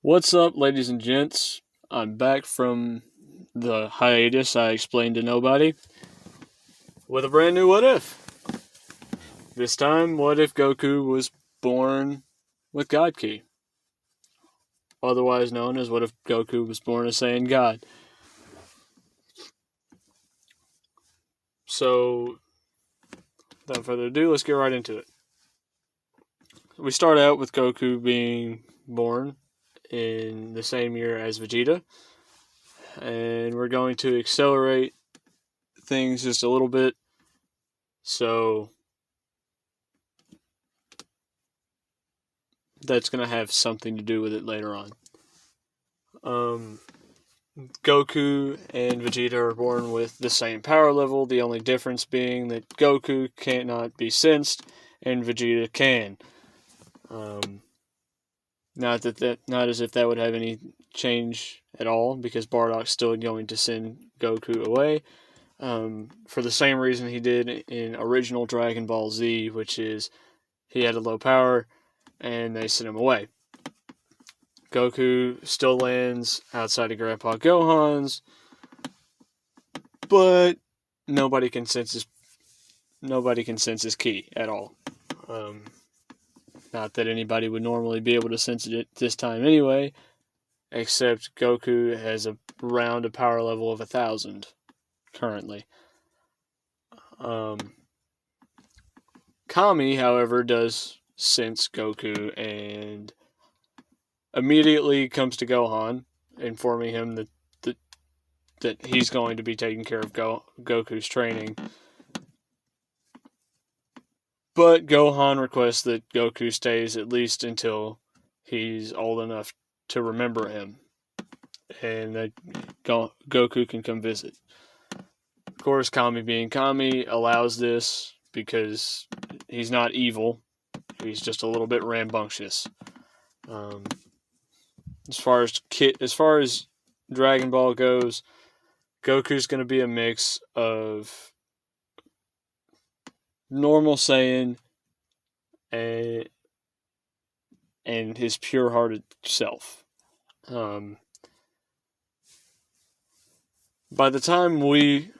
What's up, ladies and gents? I'm back from the hiatus I explained to nobody with a brand new What If. This time, what if Goku was born with God Ki? Otherwise known as what if Goku was born a Saiyan God? So, without further ado, let's get right into it. We start out with Goku being born in the same year as Vegeta, and we're going to accelerate things just a little bit. So, that's going to have something to do with it later on. Goku and Vegeta are born with the same power level, the only difference being that Goku cannot be sensed and Vegeta can. Not as if that would have any change at all, because Bardock's still going to send Goku away. For the same reason he did in original Dragon Ball Z, which is he had a low power and they sent him away. Goku still lands outside of Grandpa Gohan's, but nobody can sense his ki at all. Not that anybody would normally be able to sense it at this time anyway, except Goku has around a power level of 1,000 currently. Kami, however, does sense Goku and immediately comes to Gohan, informing him that he's going to be taking care of Goku's training. But Gohan requests that Goku stays at least until he's old enough to remember him, and that Goku can come visit. Of course, Kami being Kami allows this because he's not evil. He's just a little bit rambunctious. As far as Dragon Ball goes, Goku's going to be a mix of normal Saiyan and his pure-hearted self. By the time we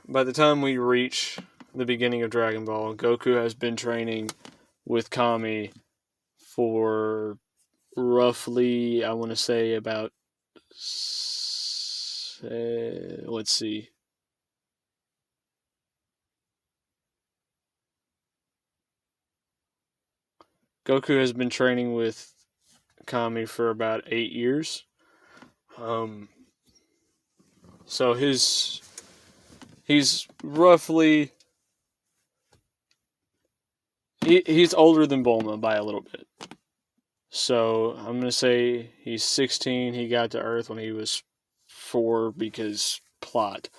reach the beginning of Dragon Ball, Goku has been training with Kami for roughly, I want to say about, let's see, Goku has been training with Kami for about 8 years. So he's roughly he's older than Bulma by a little bit. So I'm gonna say he's 16. He got to Earth when he was 4 because plot.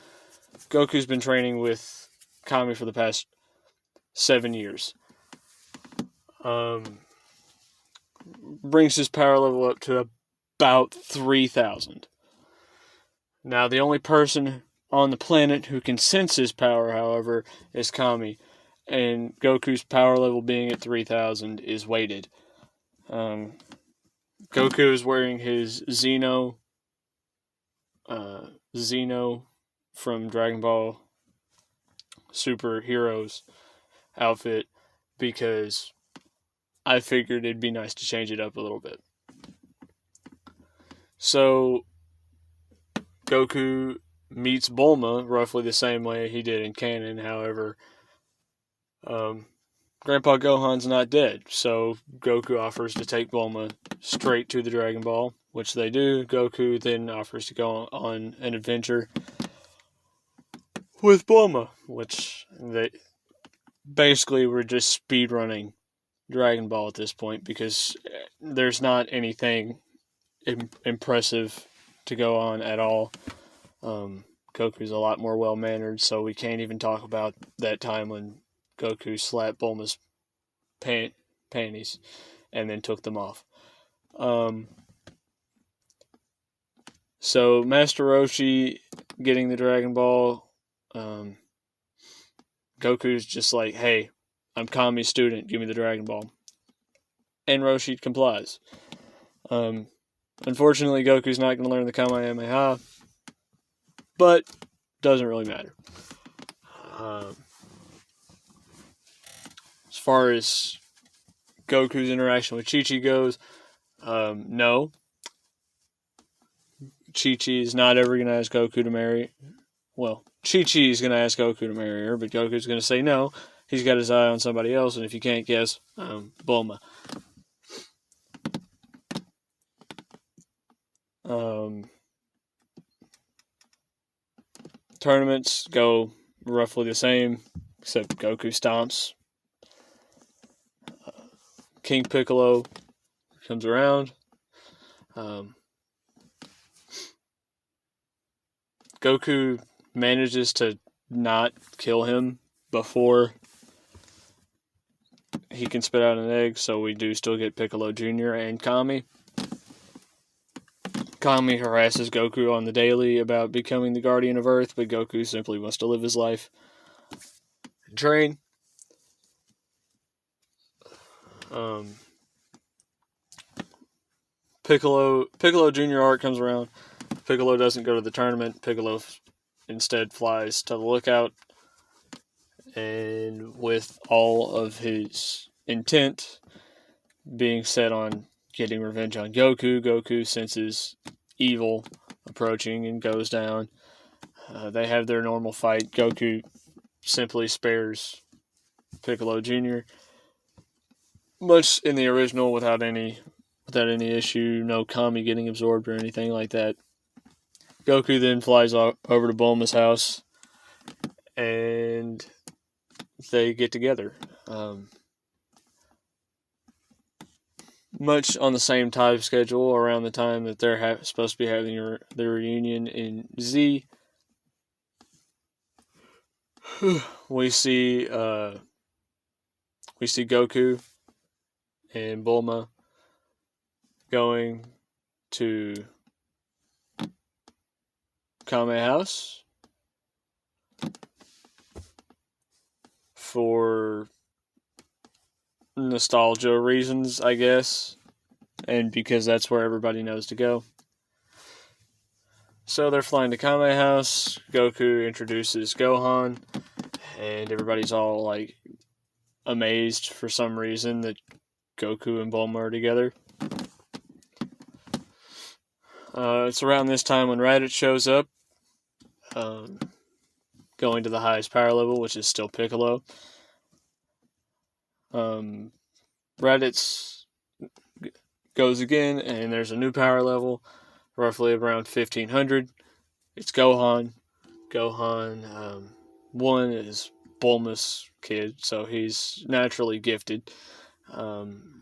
Goku's been training with Kami for the past 7 years. Brings his power level up to about 3,000. Now, the only person on the planet who can sense his power, however, is Kami. And Goku's power level being at 3,000 is weighted. Goku is wearing his Xeno from Dragon Ball Super Heroes outfit because I figured it'd be nice to change it up a little bit. So Goku meets Bulma roughly the same way he did in canon. However, Grandpa Gohan's not dead, so Goku offers to take Bulma straight to the Dragon Ball, which they do. Goku then offers to go on an adventure with Bulma, which they basically were just speedrunning Dragon Ball at this point because there's not anything impressive to go on at all. Goku's a lot more well-mannered, so we can't even talk about that time when Goku slapped Bulma's panties and then took them off. So Master Roshi getting the Dragon Ball, Goku's just like, hey, I'm Kami's student, give me the Dragon Ball. And Roshi complies. Unfortunately, Goku's not going to learn the Kamehameha, but doesn't really matter. As far as Goku's interaction with Chi-Chi goes, no. Chi-Chi is not ever going to ask Goku to marry. Well, Chi-Chi is going to ask Goku to marry her, but Goku's going to say no. He's got his eye on somebody else, and if you can't guess, Bulma. Tournaments go roughly the same, except Goku stomps. King Piccolo comes around. Goku manages to not kill him before he can spit out an egg, so we do still get Piccolo Jr. and Kami. Kami harasses Goku on the daily about becoming the Guardian of Earth, but Goku simply wants to live his life and train. Piccolo Jr. arc comes around. Piccolo doesn't go to the tournament. Piccolo instead flies to the lookout, and with all of his intent being set on getting revenge on Goku, Goku senses evil approaching and goes down. They have their normal fight. Goku simply spares Piccolo Jr. much in the original without any issue, no Kami getting absorbed or anything like that. Goku then flies over to Bulma's house, and they get together. Much on the same time schedule, around the time that they're supposed to be having their reunion in Z, we see Goku and Bulma going to Kame House for nostalgia reasons, I guess, and because that's where everybody knows to go. So they're flying to Kame House. Goku introduces Gohan, and everybody's all like amazed for some reason that Goku and Bulma are together. It's around this time when Raditz shows up, going to the highest power level, which is still Piccolo. Raditz goes again, and there's a new power level, roughly around 1500. It's Gohan. Gohan, one is Bulma's kid, so he's naturally gifted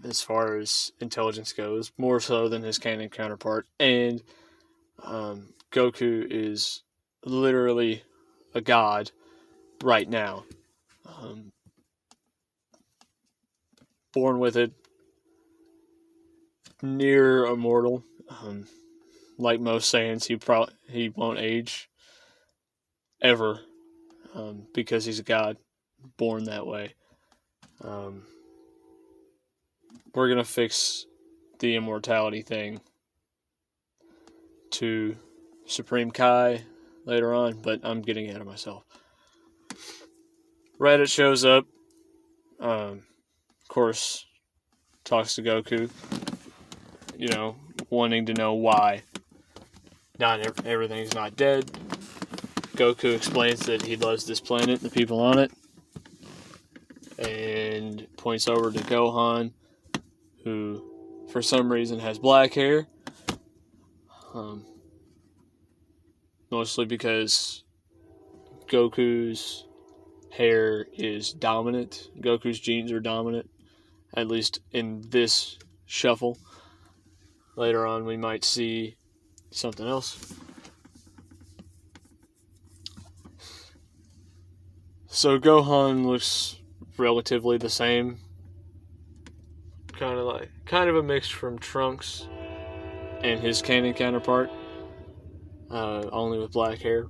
as far as intelligence goes, more so than his canon counterpart. And Goku is literally a god right now. Born with it, near immortal. Like most Saiyans, he won't age ever, because he's a god, born that way. We're gonna fix the immortality thing to Supreme Kai later on, but I'm getting ahead of myself. Raditz shows up. Of course, talks to Goku. Wanting to know why not everything's not dead. Goku explains that he loves this planet and the people on it, and points over to Gohan, who for some reason has black hair, mostly because Goku's hair is dominant. Goku's genes are dominant, at least in this shuffle. Later on, we might see something else. So Gohan looks relatively the same. Kind of a mix from Trunks and his canon counterpart, only with black hair.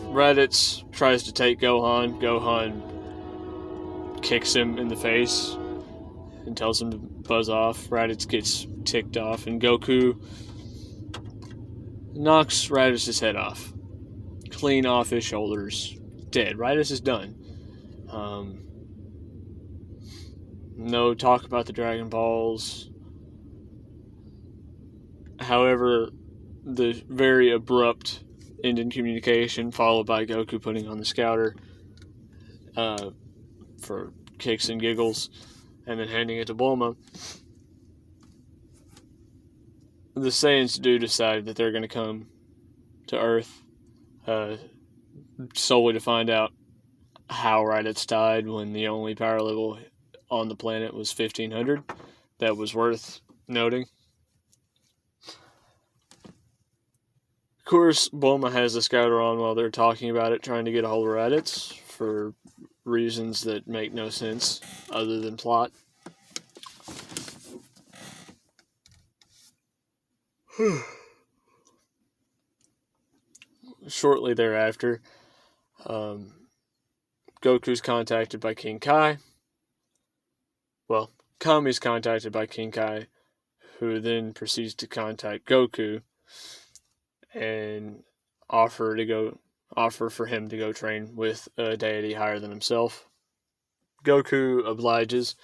Raditz tries to take Gohan. Gohan kicks him in the face and tells him to buzz off. Raditz gets ticked off, and Goku knocks Raditz's head off. Clean off his shoulders. Dead. Raditz is done. No talk about the Dragon Balls. However, the very abrupt end in communication, followed by Goku putting on the scouter for kicks and giggles, and then handing it to Bulma. The Saiyans do decide that they're going to come to Earth solely to find out how Raditz died when the only power level on the planet was 1500. That was worth noting. Of course, Bulma has the scouter on while they're talking about it, trying to get a hold of Raditz for reasons that make no sense other than plot. Shortly thereafter, Goku's contacted by King Kai. Well, Kami's contacted by King Kai, who then proceeds to contact Goku and offer for him to go train with a deity higher than himself. Goku obliges,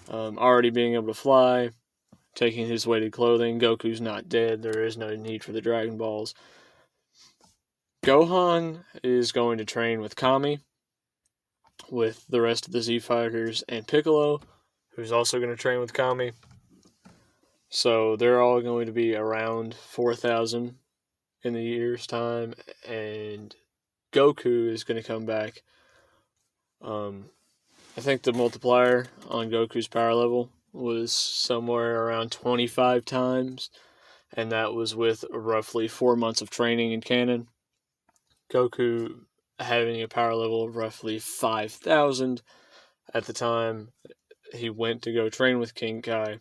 already being able to fly, taking his weighted clothing. Goku's not dead. There is no need for the Dragon Balls. Gohan is going to train with Kami, with the rest of the Z Fighters, and Piccolo, who's also going to train with Kami. So they're all going to be around 4,000 in a year's time, and Goku is going to come back. I think the multiplier on Goku's power level was somewhere around 25 times, and that was with roughly 4 months of training in canon. Goku having a power level of roughly 5,000 at the time he went to go train with King Kai,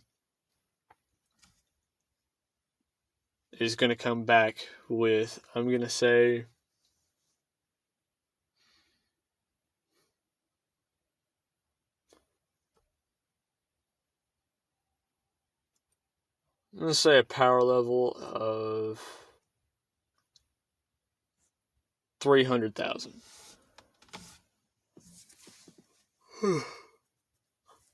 is going to come back with, I'm going to say, a power level of 300,000.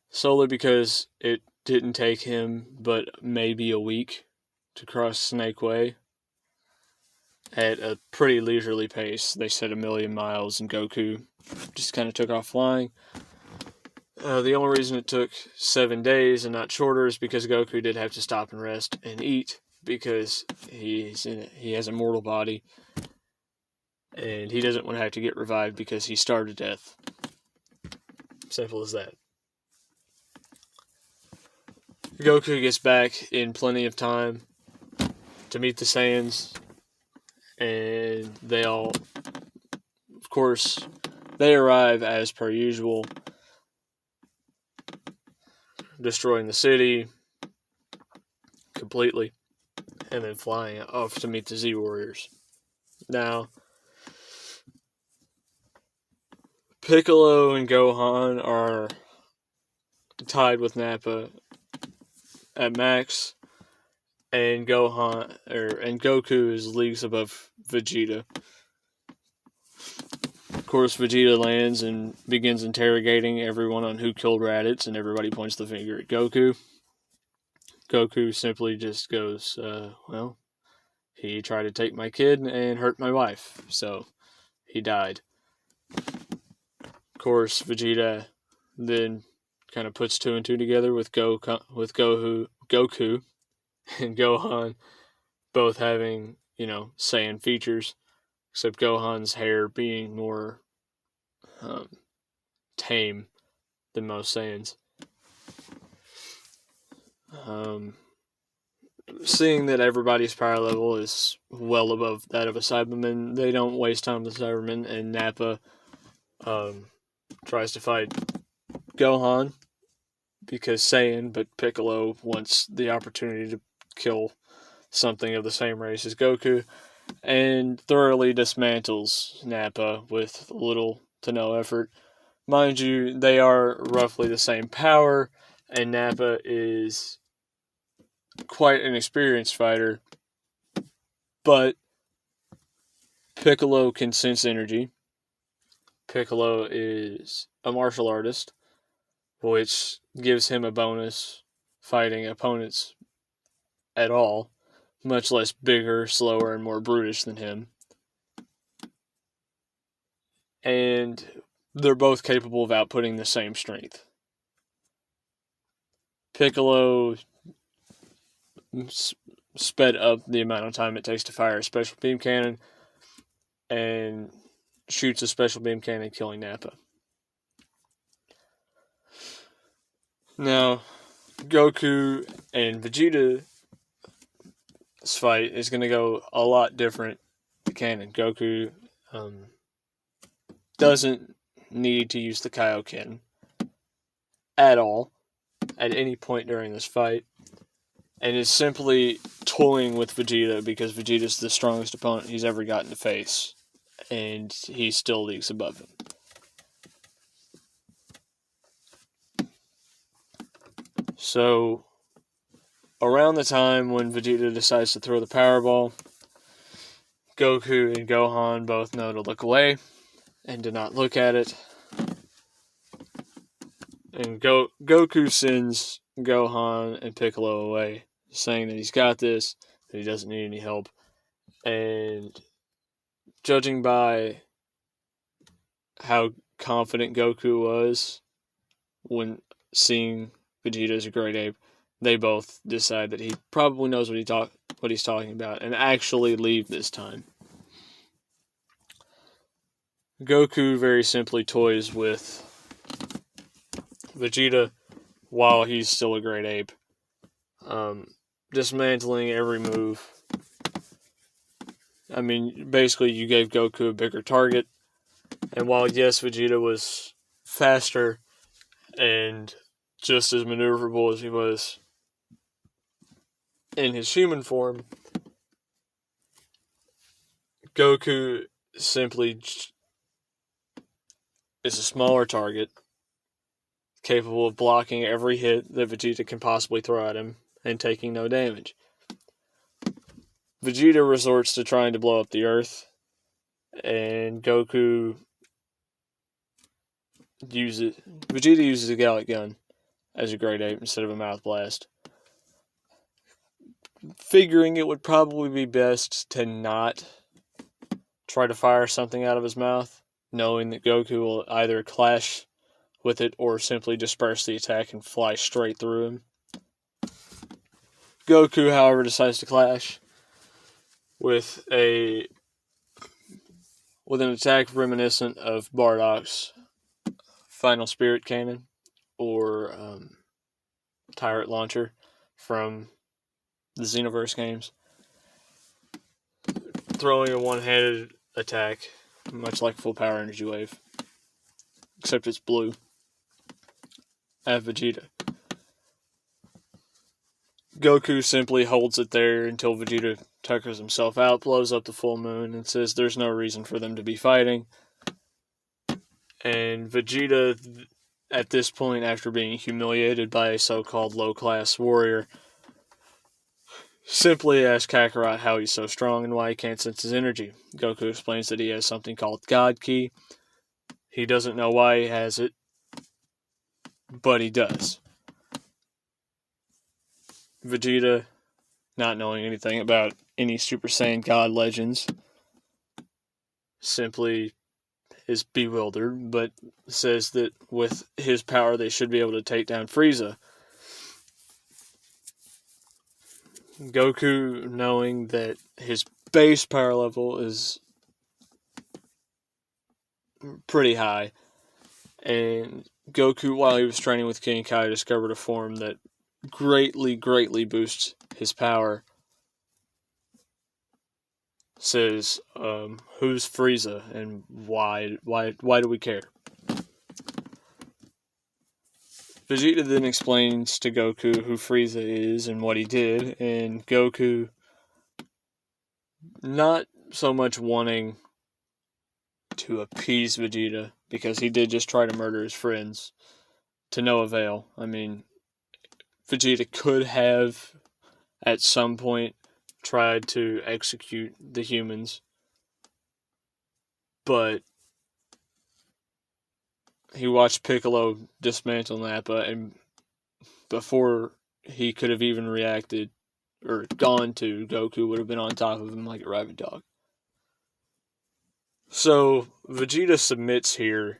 Solely because it didn't take him but maybe a week to cross Snake Way at a pretty leisurely pace. They said 1,000,000 miles, and Goku just kind of took off flying. The only reason it took 7 days and not shorter is because Goku did have to stop and rest and eat, because he has a mortal body, and he doesn't want to have to get revived because he starved to death. Simple as that. Goku gets back in plenty of time to meet the Saiyans, and they all, of course, they arrive as per usual, destroying the city completely, and then flying off to meet the Z Warriors. Now, Piccolo and Gohan are tied with Nappa at max, and Goku is leagues above Vegeta. Of course, Vegeta lands and begins interrogating everyone on who killed Raditz, and everybody points the finger at Goku. Goku simply just goes, well, he tried to take my kid and hurt my wife, so he died. Of course, Vegeta then kind of puts 2 and 2 together with Goku and Gohan both having, Saiyan features, except Gohan's hair being more tame than most Saiyans. Seeing that everybody's power level is well above that of a Cyberman, they don't waste time with Cyberman, and Nappa tries to fight Gohan because Saiyan, but Piccolo wants the opportunity to kill something of the same race as Goku, and thoroughly dismantles Nappa with little to no effort. Mind you, they are roughly the same power, and Nappa is quite an experienced fighter, but Piccolo can sense energy. Piccolo is a martial artist, which gives him a bonus fighting opponents at all, much less bigger, slower, and more brutish than him. And they're both capable of outputting the same strength. Piccolo sped up the amount of time it takes to fire a special beam cannon and shoots a special beam cannon, killing Nappa. Now, Goku and Vegeta's fight is going to go a lot different canon. Goku doesn't need to use the Kaioken at all at any point during this fight, and is simply toying with Vegeta because Vegeta's the strongest opponent he's ever gotten to face, and he still leagues above him. So, around the time when Vegeta decides to throw the Powerball, Goku and Gohan both know to look away and to not look at it. And Goku sends Gohan and Piccolo away, saying that he's got this, that he doesn't need any help. And judging by how confident Goku was when seeing Vegeta as a great ape, they both decide that he probably knows what he's talking about and actually leave this time. Goku very simply toys with Vegeta while he's still a great ape, dismantling every move. I mean, basically you gave Goku a bigger target, and while yes, Vegeta was faster and just as maneuverable as he was in his human form, Goku simply is a smaller target, capable of blocking every hit that Vegeta can possibly throw at him and taking no damage. Vegeta resorts to trying to blow up the Earth, and Vegeta uses a Gallic Gun as a great ape instead of a mouth blast, figuring it would probably be best to not try to fire something out of his mouth, knowing that Goku will either clash with it or simply disperse the attack and fly straight through him. Goku, however, decides to clash with an attack reminiscent of Bardock's Final Spirit Cannon or Tyrant Launcher from the Xenoverse games, throwing a one-handed attack, much like Full Power Energy Wave, except it's blue, at Vegeta. Goku simply holds it there until Vegeta tuckers himself out, blows up the full moon, and says there's no reason for them to be fighting. And Vegeta, at this point, after being humiliated by a so-called low-class warrior, simply asks Kakarot how he's so strong and why he can't sense his energy. Goku explains that he has something called God Ki. He doesn't know why he has it, but he does. Vegeta, not knowing anything about any Super Saiyan God legends, simply is bewildered, but says that with his power they should be able to take down Frieza. Goku, knowing that his base power level is pretty high, and Goku, while he was training with King Kai, discovered a form that greatly boosts his power, says, who's Frieza and why do we care? Vegeta then explains to Goku who Frieza is and what he did, and Goku, not so much wanting to appease Vegeta, because he did just try to murder his friends, to no avail. I mean, Vegeta could have, at some point, tried to execute the humans, but he watched Piccolo dismantle Nappa, and before he could have even reacted or gone to, Goku would have been on top of him like a rabid dog. So Vegeta submits here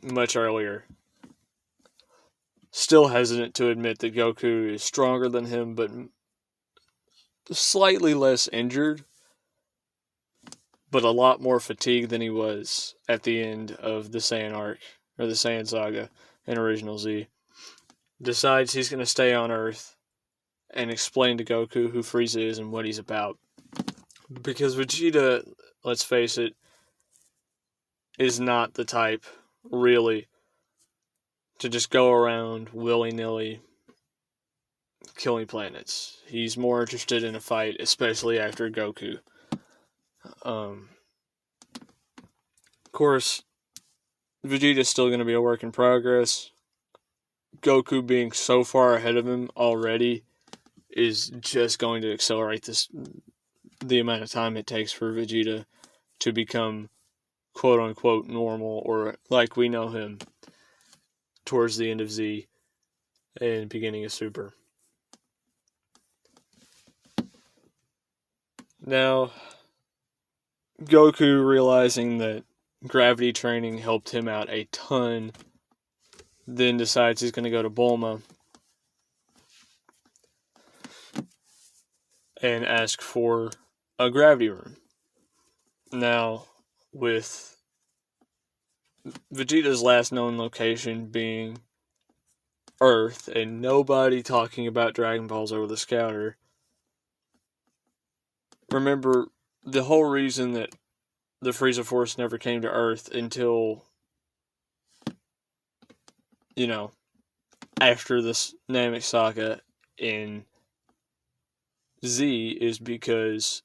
much earlier, still hesitant to admit that Goku is stronger than him, but slightly less injured, but a lot more fatigued than he was at the end of the Saiyan arc, or the Saiyan saga in Original Z. Decides he's going to stay on Earth and explain to Goku who Frieza is and what he's about. Because Vegeta, let's face it, is not the type, really, to just go around willy-nilly killing planets. He's more interested in a fight, especially after Goku. Of course, Vegeta's still going to be a work in progress. Goku being so far ahead of him already is just going to accelerate the amount of time it takes for Vegeta to become quote-unquote normal, or like we know him towards the end of Z and beginning of Super. Now, Goku, realizing that gravity training helped him out a ton, then decides he's going to go to Bulma and ask for a gravity room. Now, with Vegeta's last known location being Earth, and nobody talking about Dragon Balls over the Scouter, remember, the whole reason that the Frieza Force never came to Earth until, after this Namek saga in Z is because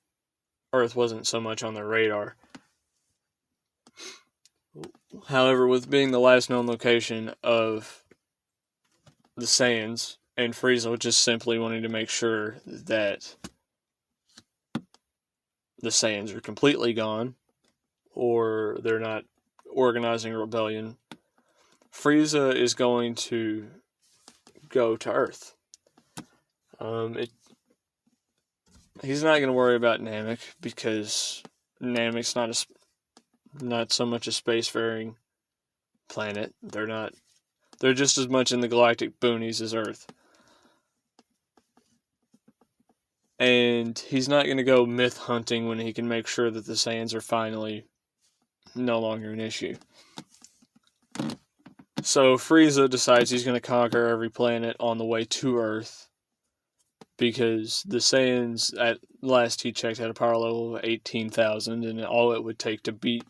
Earth wasn't so much on their radar. However, with being the last known location of the Saiyans, and Frieza just simply wanting to make sure that the Saiyans are completely gone, or they're not organizing a rebellion, Frieza is going to go to Earth. He's not going to worry about Namek, because Namek's not so much a spacefaring planet. They're just as much in the galactic boonies as Earth. And he's not going to go myth hunting when he can make sure that the Saiyans are finally no longer an issue. So Frieza decides he's going to conquer every planet on the way to Earth, because the Saiyans, at last he checked, had a power level of 18,000, and all it would take to beat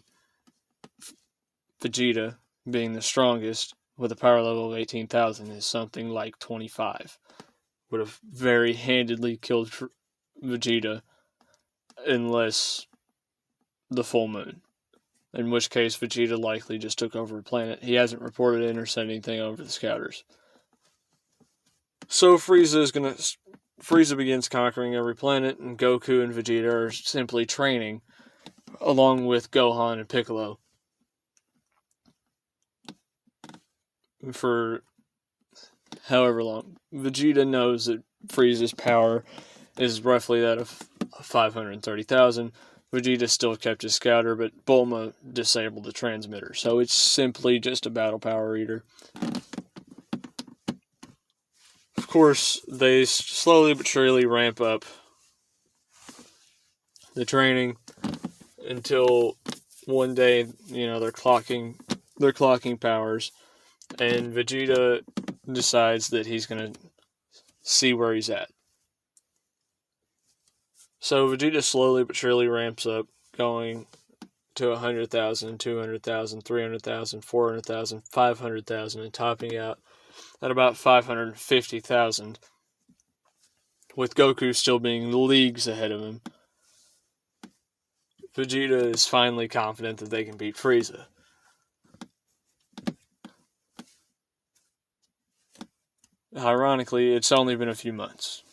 Vegeta, being the strongest, with a power level of 18,000 is something like 25. Would have very handedly killed Vegeta, unless the full moon. In which case, Vegeta likely just took over a planet. He hasn't reported in or sent anything over the Scouters. So Frieza begins conquering every planet, and Goku and Vegeta are simply training, along with Gohan and Piccolo, for however long. Vegeta knows that Frieza's power is roughly that of 530,000. Vegeta still kept his scouter, but Bulma disabled the transmitter, so it's simply just a battle power reader. Of course, they slowly but surely ramp up the training until one day, they're clocking powers, and Vegeta decides that he's going to see where he's at. So Vegeta slowly but surely ramps up, going to 100,000, 200,000, 300,000, 400,000, 500,000, and topping out at about 550,000, with Goku still being leagues ahead of him. Vegeta is finally confident that they can beat Frieza. Ironically, it's only been a few months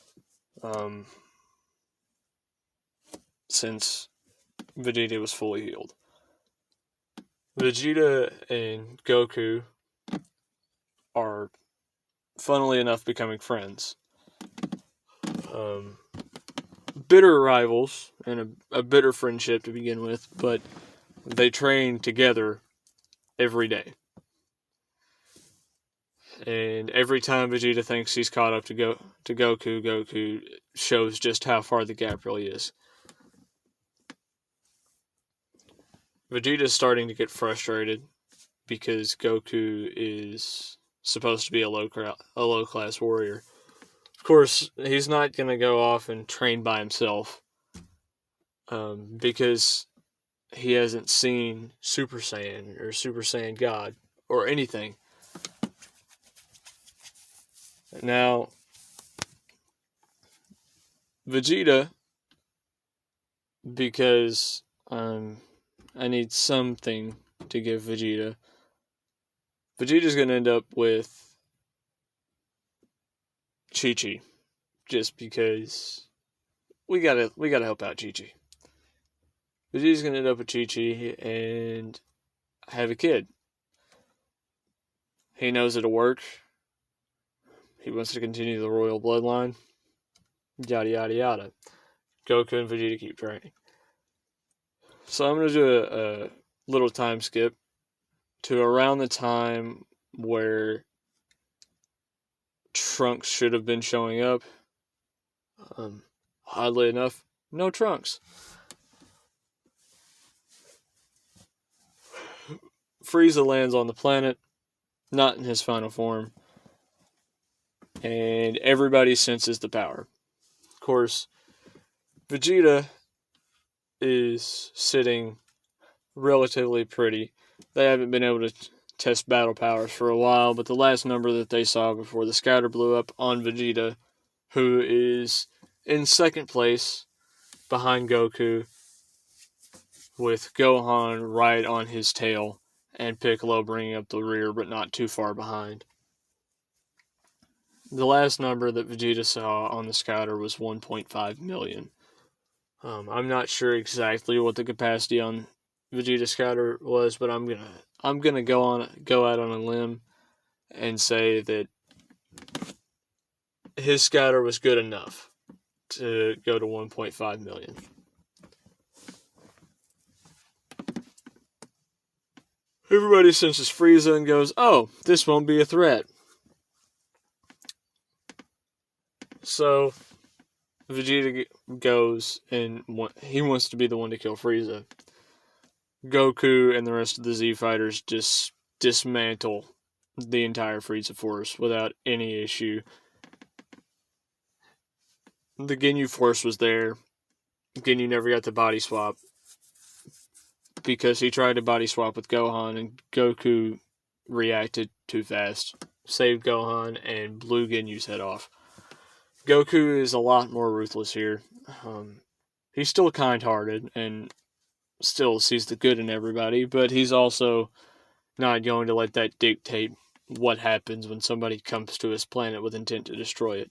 since Vegeta was fully healed. Vegeta and Goku are, funnily enough, becoming friends. Bitter rivals and a bitter friendship to begin with, but they train together every day. And every time Vegeta thinks he's caught up to Goku, Goku shows just how far the gap really is. Vegeta's starting to get frustrated because Goku is supposed to be a low class warrior. Of course, he's not going to go off and train by himself because he hasn't seen Super Saiyan or Super Saiyan God or anything. Now, Vegeta, because I need something to give Vegeta. Vegeta's going to end up with Chi-Chi, just because we gotta help out Chi-Chi. Vegeta's going to end up with Chi-Chi and have a kid. He knows it'll work. He wants to continue the royal bloodline. Yada yada yada. Goku and Vegeta keep training. So I'm going to do a little time skip to around the time where Trunks should have been showing up. Oddly enough, no Trunks. Frieza lands on the planet, not in his final form, and everybody senses the power. Of course, Vegeta is sitting relatively pretty. They haven't been able to test battle powers for a while, but the last number that they saw before the scatter blew up on Vegeta, who is in second place behind Goku, with Gohan right on his tail, and Piccolo bringing up the rear, but not too far behind. The last number that Vegeta saw on the scouter was 1.5 million. I'm not sure exactly what the capacity on Vegeta scouter was, but I'm gonna go out on a limb and say that his scouter was good enough to go to 1.5 million. Everybody senses Frieza and goes, "Oh, this won't be a threat." So Vegeta goes and he wants to be the one to kill Frieza. Goku and the rest of the Z fighters just dismantle the entire Frieza force without any issue. The Ginyu force was there. Ginyu never got the body swap because he tried to body swap with Gohan and Goku reacted too fast, saved Gohan, and blew Ginyu's head off. Goku is a lot more ruthless here. He's still kind-hearted and still sees the good in everybody, but he's also not going to let that dictate what happens when somebody comes to his planet with intent to destroy it.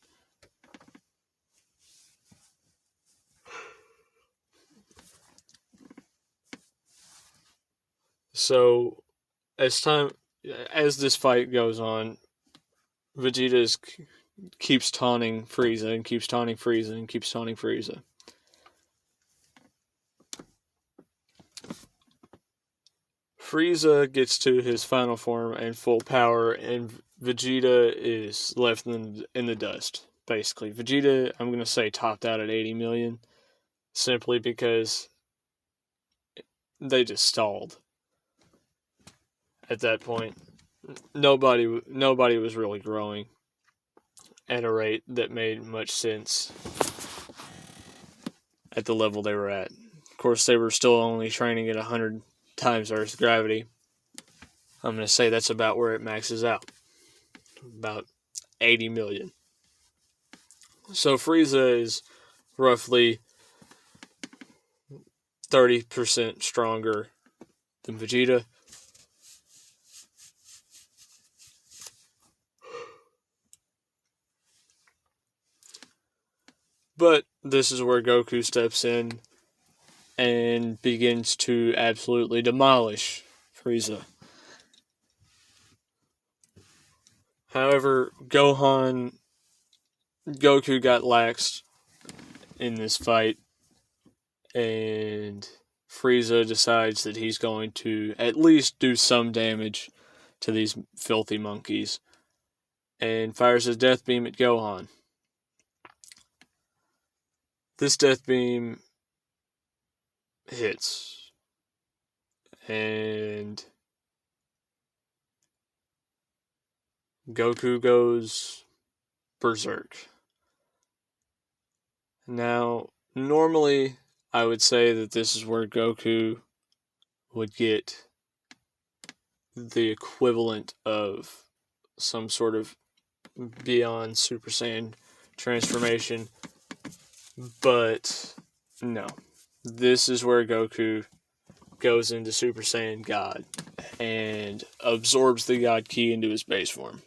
So, as this fight goes on, Vegeta keeps taunting Frieza and keeps taunting Frieza and keeps taunting Frieza. Frieza gets to his final form and full power, and Vegeta is left in the dust, basically. Vegeta, I'm going to say, topped out at 80 million, simply because they just stalled. At that point, nobody was really growing at a rate that made much sense at the level they were at. Of course, they were still only training at 100 times Earth's gravity. I'm going to say that's about where it maxes out. About 80 million. So Frieza is roughly 30% stronger than Vegeta. But this is where Goku steps in and begins to absolutely demolish Frieza. However, Goku got laxed in this fight, and Frieza decides that he's going to at least do some damage to these filthy monkeys, and fires his death beam at Gohan. This death beam hits, and Goku goes berserk. Now, normally, I would say that this is where Goku would get the equivalent of some sort of beyond Super Saiyan transformation, but no. This is where Goku goes into Super Saiyan God and absorbs the God Ki into his base form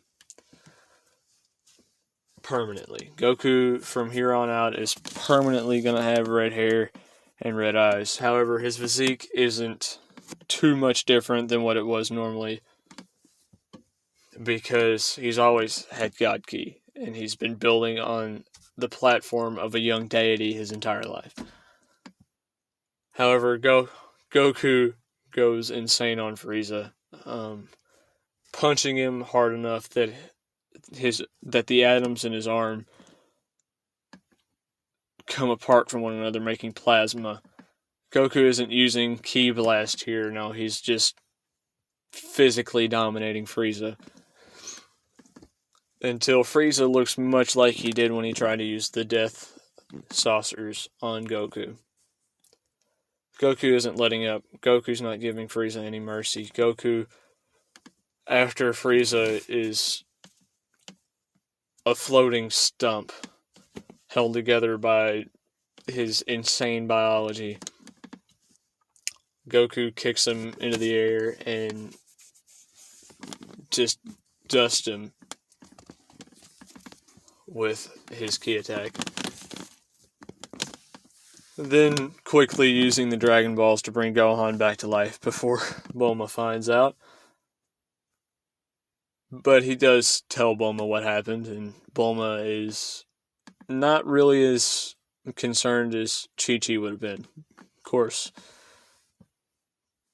permanently. Goku, from here on out, is permanently going to have red hair and red eyes. However, his physique isn't too much different than what it was normally, because he's always had God Ki, and he's been building on the platform of a young deity his entire life. However, Goku goes insane on Frieza, punching him hard enough that the atoms in his arm come apart from one another, making plasma. Goku isn't using Ki Blast here, no, he's just physically dominating Frieza, until Frieza looks much like he did when he tried to use the Death Saucers on Goku. Goku isn't letting up. Goku's not giving Frieza any mercy. Goku, after Frieza is a floating stump held together by his insane biology, Goku kicks him into the air and just dusts him with his Ki attack. Then quickly using the Dragon Balls to bring Gohan back to life before Bulma finds out. But he does tell Bulma what happened, and Bulma is not really as concerned as Chi-Chi would have been. Of course,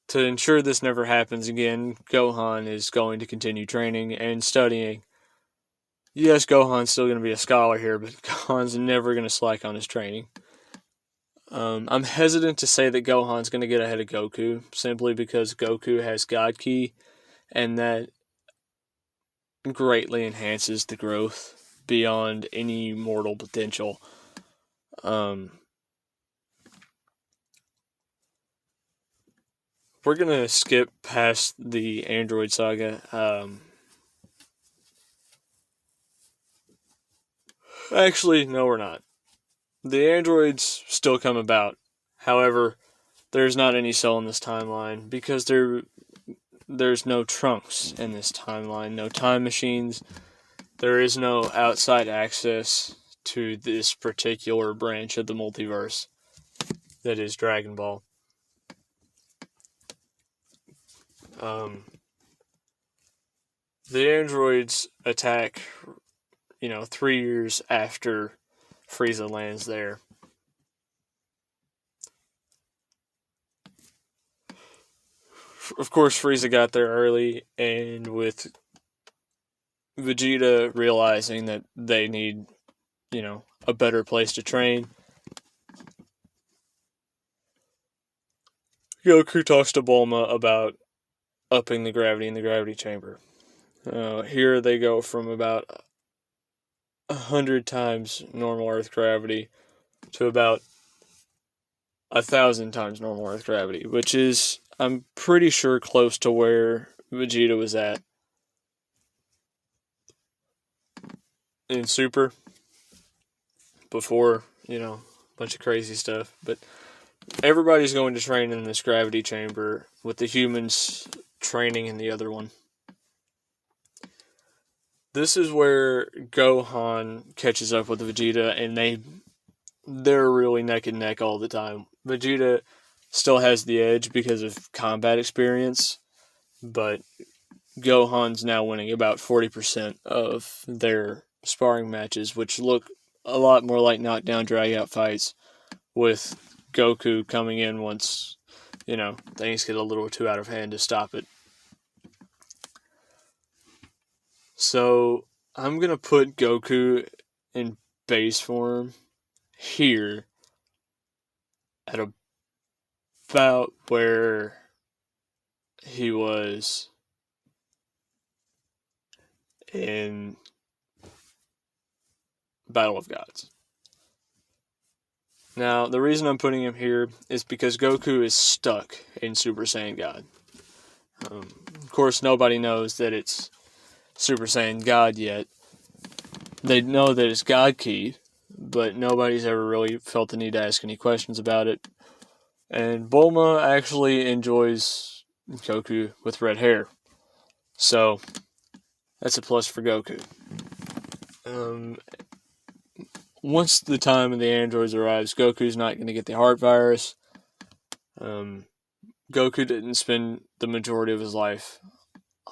to ensure this never happens again, Gohan is going to continue training and studying. Yes, Gohan's still going to be a scholar here, but Gohan's never going to slack on his training. I'm hesitant to say that Gohan's going to get ahead of Goku, simply because Goku has God Ki, and that greatly enhances the growth beyond any mortal potential. We're going to skip past the Android saga. Actually, no, we're not. The androids still come about. However, there's not any Cell in this timeline, because there's no Trunks in this timeline, no time machines. There is no outside access to this particular branch of the multiverse that is Dragon Ball. The androids attack, 3 years after Frieza lands there. Of course, Frieza got there early, and with Vegeta realizing that they need, a better place to train, Goku talks to Bulma about upping the gravity in the gravity chamber. Here they go from about 100 times normal Earth gravity to about 1,000 times normal Earth gravity, which is, I'm pretty sure, close to where Vegeta was at in Super before, a bunch of crazy stuff. But everybody's going to train in this gravity chamber, with the humans training in the other one. This is where Gohan catches up with Vegeta, and they they're really neck and neck all the time. Vegeta still has the edge because of combat experience, but Gohan's now winning about 40% of their sparring matches, which look a lot more like knockdown, drag out fights, with Goku coming in once, things get a little too out of hand to stop it. So I'm going to put Goku in base form here at about where he was in Battle of Gods. Now, the reason I'm putting him here is because Goku is stuck in Super Saiyan God. Of course, nobody knows that it's Super Saiyan God yet. They know that it's God Key, but nobody's ever really felt the need to ask any questions about it. And Bulma actually enjoys Goku with red hair. So, that's a plus for Goku. Once the time of the androids arrives, Goku's not going to get the heart virus. Goku didn't spend the majority of his life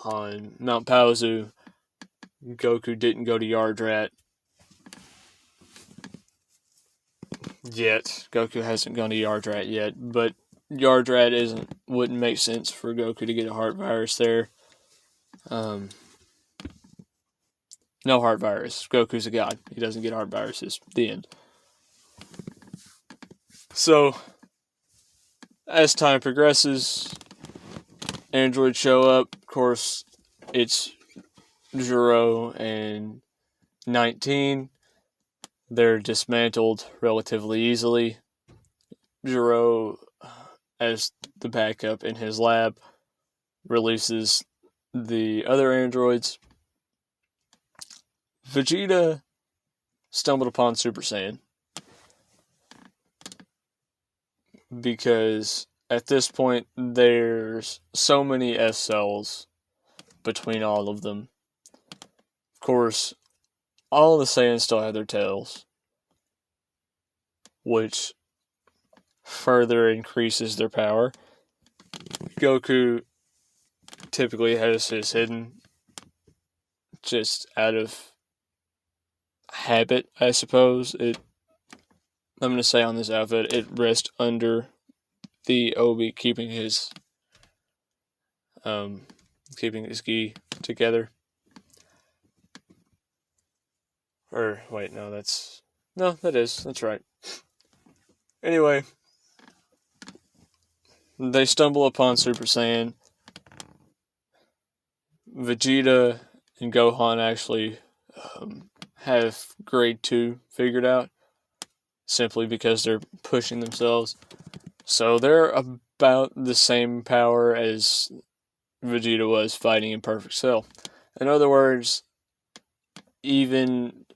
on Mount Paozu. Goku didn't go to Yardrat yet. Goku hasn't gone to Yardrat yet, but Yardrat wouldn't make sense for Goku to get a heart virus there. No heart virus. Goku's a god. He doesn't get heart viruses. The end. So, as time progresses, androids show up. Of course, it's Juro and 19. They're dismantled relatively easily. Juro, as the backup in his lab, releases the other androids. Vegeta stumbled upon Super Saiyan because at this point there's so many S cells between all of them. Of course, all the Saiyans still have their tails, which further increases their power. Goku typically has his hidden just out of habit, I suppose. I'm going to say on this outfit, it rests under the obi, keeping his gi together. Or wait, no, that's right. Anyway, they stumble upon Super Saiyan. Vegeta and Gohan actually have grade 2 figured out, simply because they're pushing themselves. So they're about the same power as Vegeta was fighting in Perfect Cell. In other words, even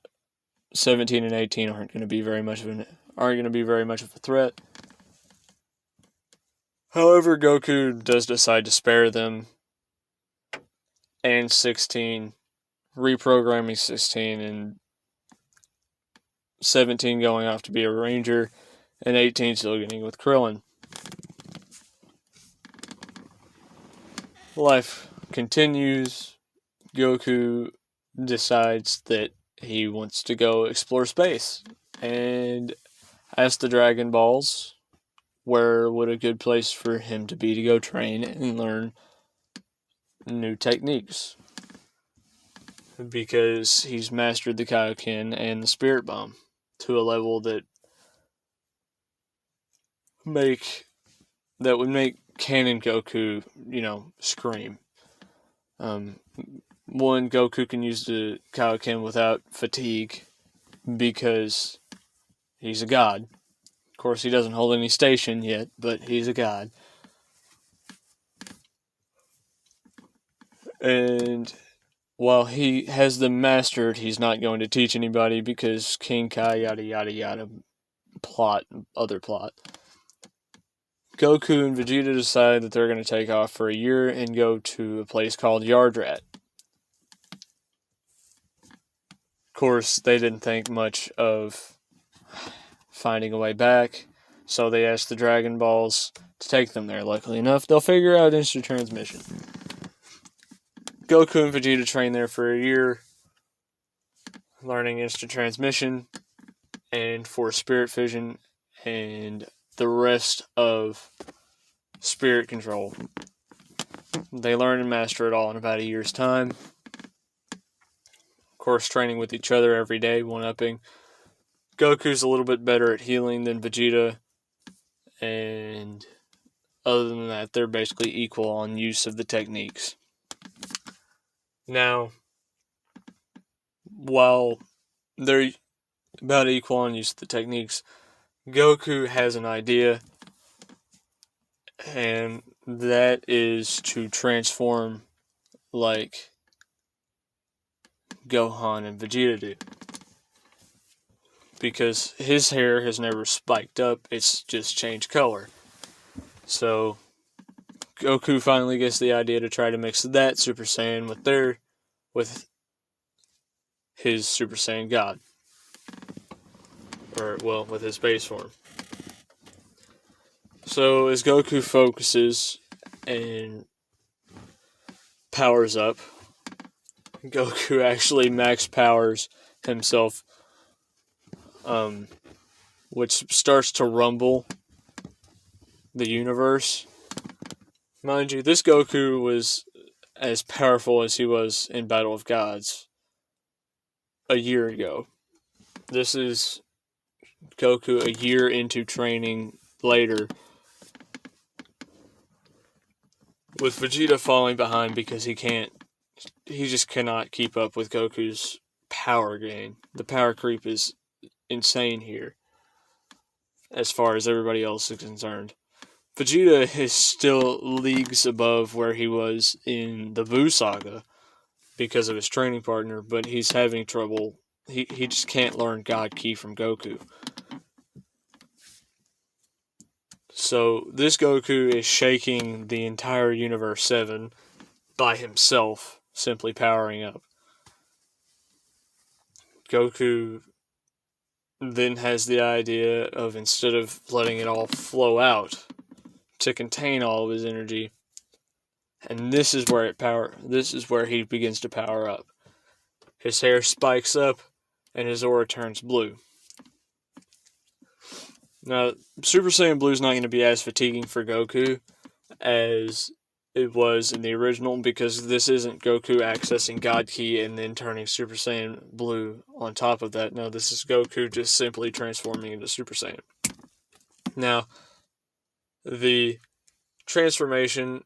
17 and 18 aren't going to be very much of a threat. However, Goku does decide to spare them, and 16, reprogramming 16, and 17 going off to be a ranger, and 18 still getting with Krillin. Life continues. Goku decides that he wants to go explore space, and asks the Dragon Balls where would a good place for him to be to go train and learn new techniques, because he's mastered the Kaioken and the Spirit Bomb to a level that would make canon Goku, scream. One, Goku can use the Kaioken without fatigue because he's a god. Of course, he doesn't hold any station yet, but he's a god. And while he has them mastered, he's not going to teach anybody because King Kai, yada yada yada, other plot. Goku and Vegeta decide that they're going to take off for a year and go to a place called Yardrat. Of course, they didn't think much of finding a way back, so they ask the Dragon Balls to take them there. Luckily enough, they'll figure out instant transmission. Goku and Vegeta train there for a year, learning instant transmission and Force Spirit Fission and the rest of Spirit Control. They learn and master it all in about a year's time. Of course, training with each other every day, one-upping. Goku's a little bit better at healing than Vegeta, and other than that, they're basically equal on use of the techniques. Now, while they're about equal on use of the techniques, Goku has an idea, and that is to transform like Gohan and Vegeta do. Because his hair has never spiked up, it's just changed color. So, Goku finally gets the idea to try to mix that Super Saiyan with his Super Saiyan God. Or, well, with his base form. So, as Goku focuses and powers up, Goku actually max powers himself, which starts to rumble the universe. Mind you, this Goku was as powerful as he was in Battle of Gods a year ago. This is Goku a year into training later, with Vegeta falling behind because he just cannot keep up with Goku's power gain. The power creep is insane here, as far as everybody else is concerned. Vegeta is still leagues above where he was in the Buu Saga because of his training partner, but he's having trouble. He just can't learn God Ki from Goku. So this Goku is shaking the entire Universe 7 by himself, simply powering up. Goku then has the idea of, instead of letting it all flow out, to contain all of his energy, and this is where he begins to power up. His hair spikes up, and his aura turns blue. Now, Super Saiyan Blue is not going to be as fatiguing for Goku as it was in the original, because this isn't Goku accessing God Ki and then turning Super Saiyan Blue on top of that. No, this is Goku just simply transforming into Super Saiyan. Now, the transformation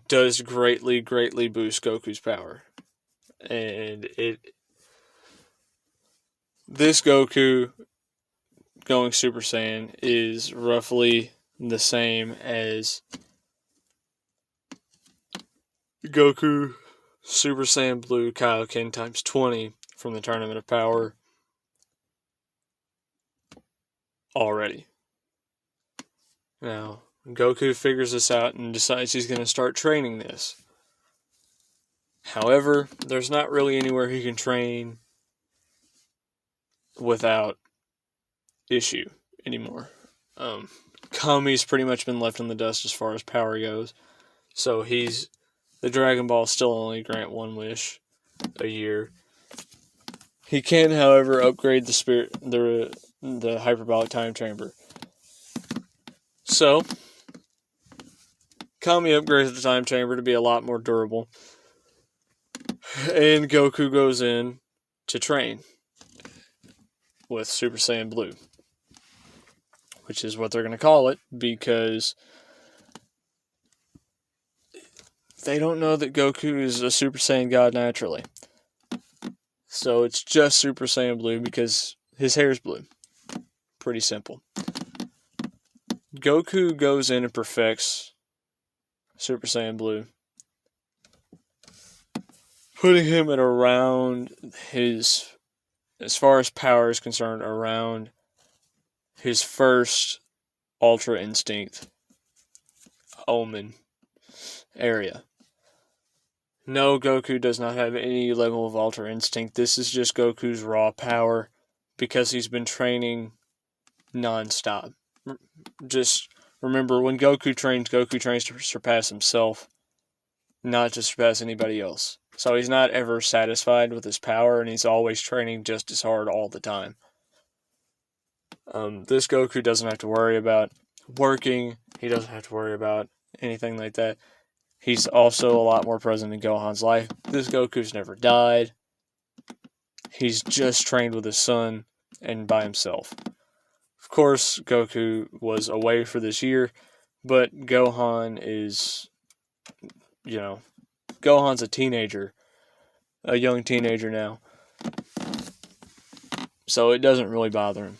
does greatly boost Goku's power. And this Goku going Super Saiyan is roughly the same as Goku Super Saiyan Blue Kaioken times 20 from the Tournament of Power already. Now, Goku figures this out and decides he's going to start training this. However, there's not really anywhere he can train without issue anymore. Kami's pretty much been left in the dust as far as power goes. So the Dragon Balls still only grant one wish a year. He can, however, upgrade the hyperbolic time chamber. So, Kami upgrades the time chamber to be a lot more durable. And Goku goes in to train with Super Saiyan Blue, which is what they're going to call it, because they don't know that Goku is a Super Saiyan God naturally. So it's just Super Saiyan Blue because his hair's blue. Pretty simple. Goku goes in and perfects Super Saiyan Blue, putting him at around his, as far as power is concerned, around his first Ultra Instinct Omen area. No, Goku does not have any level of Ultra Instinct. This is just Goku's raw power because he's been training non-stop. Just remember, when Goku trains to surpass himself, not to surpass anybody else. So he's not ever satisfied with his power, and he's always training just as hard all the time. This Goku doesn't have to worry about working. He doesn't have to worry about anything like that. He's also a lot more present in Gohan's life. This Goku's never died. He's just trained with his son and by himself. Of course, Goku was away for this year, but Gohan is, Gohan's a teenager, a young teenager now. So it doesn't really bother him.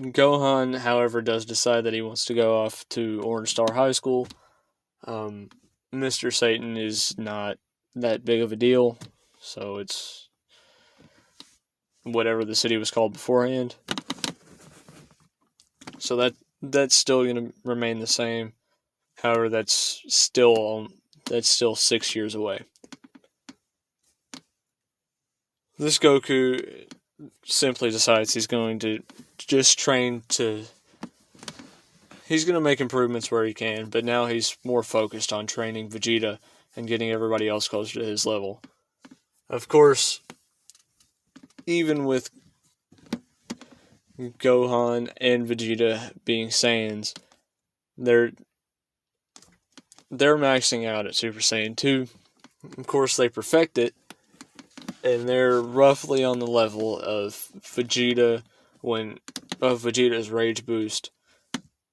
Gohan, however, does decide that he wants to go off to Orange Star High School. Mr. Satan is not that big of a deal, so it's whatever the city was called beforehand. So that's still going to remain the same. However, that's still 6 years away. This Goku simply decides he's going to just train to... He's going to make improvements where he can, but now he's more focused on training Vegeta and getting everybody else closer to his level. Of course, even with Gohan and Vegeta being Saiyans, they're maxing out at Super Saiyan 2. Of course, they perfect it, and they're roughly on the level of Vegeta's Rage Boost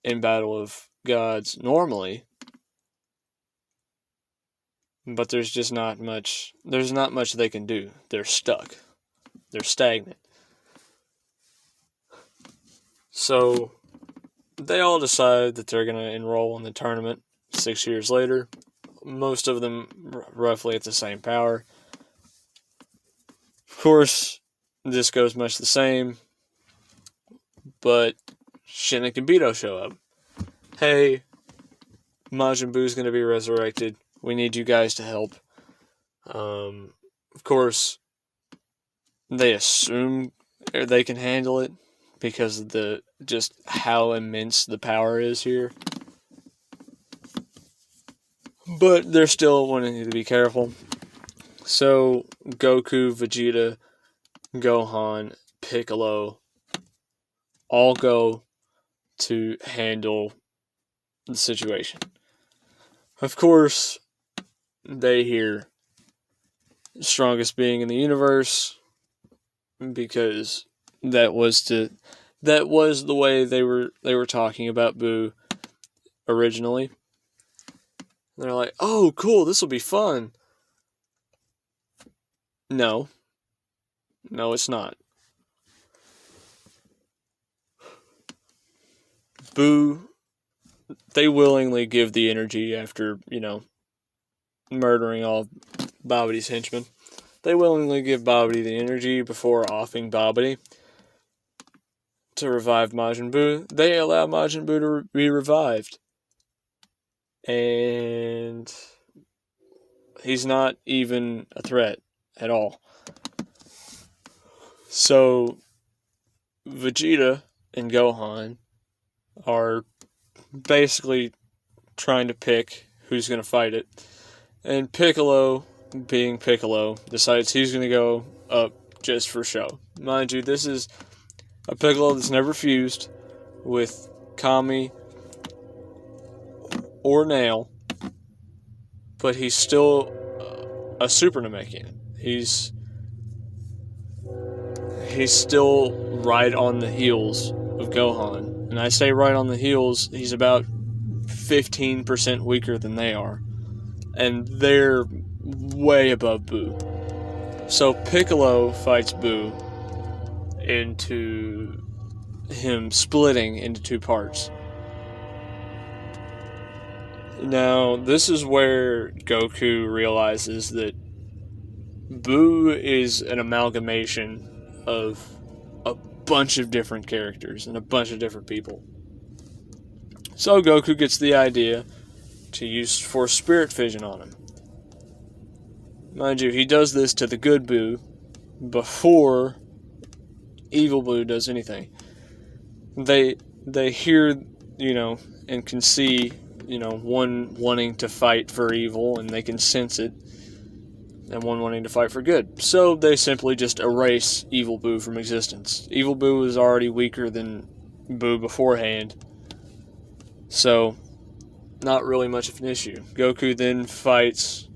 in Battle of Gods normally. But there's just not much they can do. They're stuck. They're stagnant. So they all decide that they're going to enroll in the tournament 6 years later. Most of them roughly at the same power. Of course, this goes much the same, but Shinnik and Beto show up. Hey, Majin Buu's going to be resurrected. We need you guys to help. Of course, they assume they can handle it because of just how immense the power is here. But they're still wanting to be careful. So, Goku, Vegeta, Gohan, Piccolo all go to handle the situation. Of course, they hear strongest being in the universe because that was the way they were talking about Buu originally. They're like, "Oh, cool, this will be fun." No, it's not. Buu, they willingly give the energy after, murdering all of Babidi's henchmen. They willingly give Babidi the energy before offing Babidi to revive Majin Buu. They allow Majin Buu to be revived. And he's not even a threat at all. So, Vegeta and Gohan are basically trying to pick who's going to fight it. And Piccolo, being Piccolo, decides he's going to go up just for show. Mind you, this is a Piccolo that's never fused with Kami or Nail, but he's still a Super Namekian. He's still right on the heels of Gohan. And I say right on the heels, he's about 15% weaker than they are. And they're way above Buu. So Piccolo fights Buu into him splitting into two parts. Now, this is where Goku realizes that Buu is an amalgamation of a bunch of different characters and a bunch of different people. So Goku gets the idea to use Force Spirit Fission on him. Mind you, he does this to the good Buu before Evil Boo does anything. They hear, and can see, one wanting to fight for evil, and they can sense it, and one wanting to fight for good. So they simply just erase Evil Boo from existence. Evil Boo was already weaker than Boo beforehand, so not really much of an issue. Goku then fights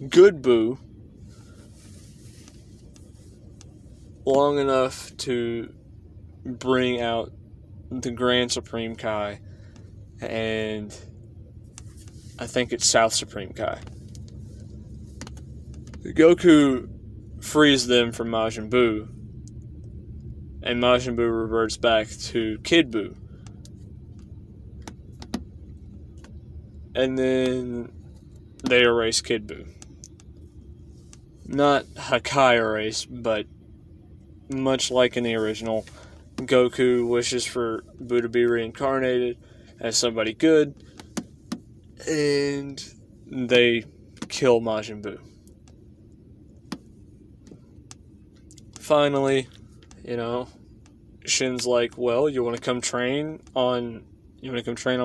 Good Boo long enough to bring out the Grand Supreme Kai, and I think it's South Supreme Kai. Goku frees them from Majin Buu, and Majin Buu reverts back to Kid Buu. And then they erase Kid Buu. Not Hakai erase, but much like in the original, Goku wishes for Buu to be reincarnated as somebody good, and they kill Majin Buu. Finally, Shin's like, well, you want to come train on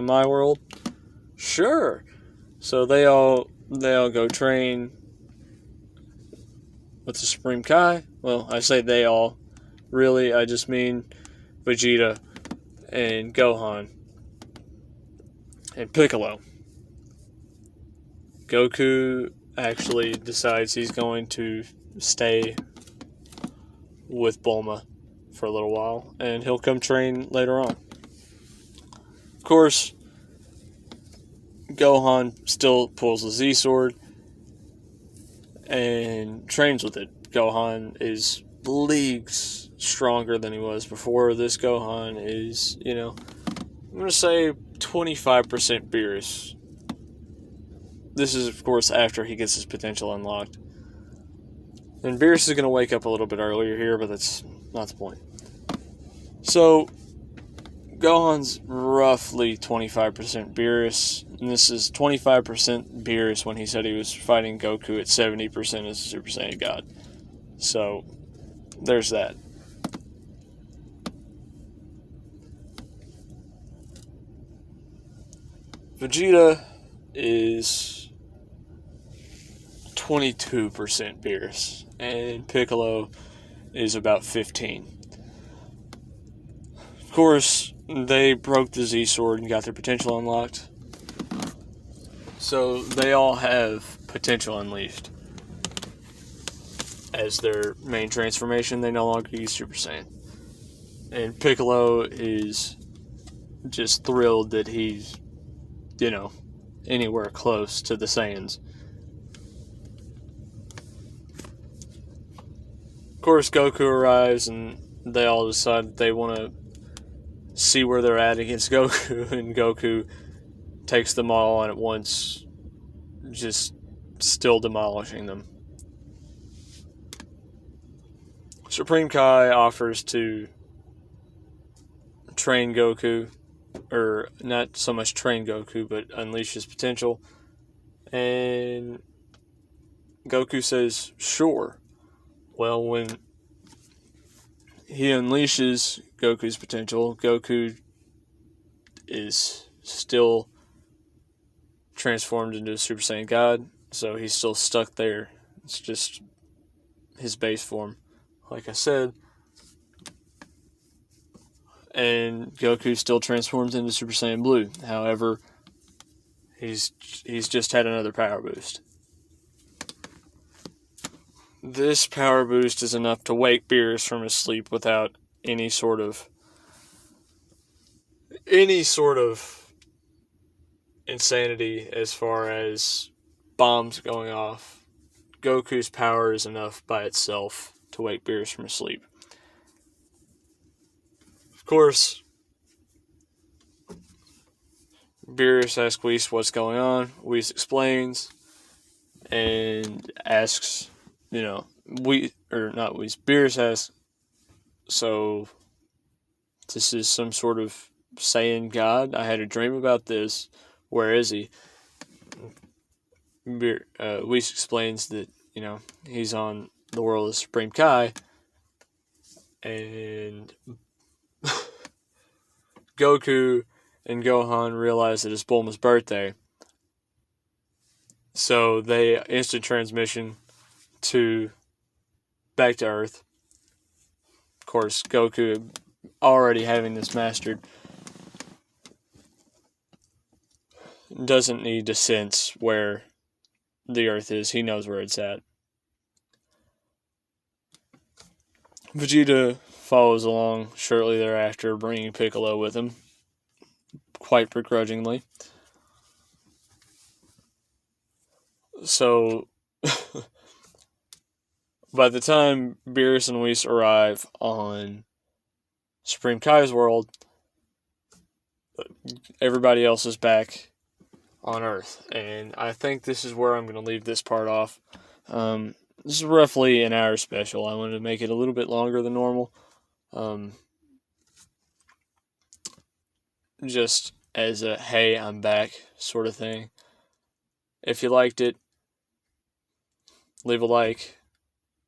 my world? Sure. So they all go train with the Supreme Kai. Well, I say they all. Really, I just mean Vegeta and Gohan and Piccolo. Goku actually decides he's going to stay with Bulma for a little while, and he'll come train later on. Of course, Gohan still pulls the Z-Sword and trains with it. Gohan is leagues stronger than he was before. This Gohan is, I'm going to say 25% Beerus. This is, of course, after he gets his potential unlocked. And Beerus is going to wake up a little bit earlier here, but that's not the point. So, Gohan's roughly 25% Beerus, and this is 25% Beerus when he said he was fighting Goku at 70% as a Super Saiyan God. So, there's that. Vegeta is 22% Beerus, and Piccolo is about 15%. Of course, they broke the Z-Sword and got their potential unlocked. So they all have potential unleashed. As their main transformation, they no longer use Super Saiyan. And Piccolo is just thrilled that he's, anywhere close to the Saiyans. Of course, Goku arrives and they all decide they want to see where they're at against Goku, and Goku takes them all on at once, just still demolishing them. Supreme Kai offers to train Goku, or not so much train Goku, but unleash his potential, and Goku says, sure. Well, when he unleashes Goku's potential, Goku is still transformed into a Super Saiyan God, so he's still stuck there. It's just his base form, like I said. And Goku still transforms into Super Saiyan Blue. However, he's just had another power boost. This power boost is enough to wake Beerus from his sleep without any sort of insanity as far as bombs going off. Goku's power is enough by itself to wake Beerus from his sleep. Of course, Beerus asks Whis what's going on. Whis explains and asks, Beerus asks, so this is some sort of Saiyan God? I had a dream about this. Where is he? Whis explains that, he's on the world of Supreme Kai, and Goku and Gohan realize that it's Bulma's birthday. So they instant transmission back to Earth. Of course, Goku, already having this mastered, doesn't need to sense where the Earth is. He knows where it's at. Vegeta follows along shortly thereafter, bringing Piccolo with him, quite begrudgingly. So, by the time Beerus and Whis arrive on Supreme Kai's world, everybody else is back on Earth. And I think this is where I'm going to leave this part off. This is roughly an hour special. I wanted to make it a little bit longer than normal. Just as a, hey, I'm back sort of thing. If you liked it, leave a like,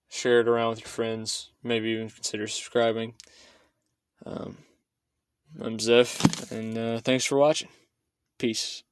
share it around with your friends, maybe even consider subscribing. I'm Zeph, and thanks for watching. Peace.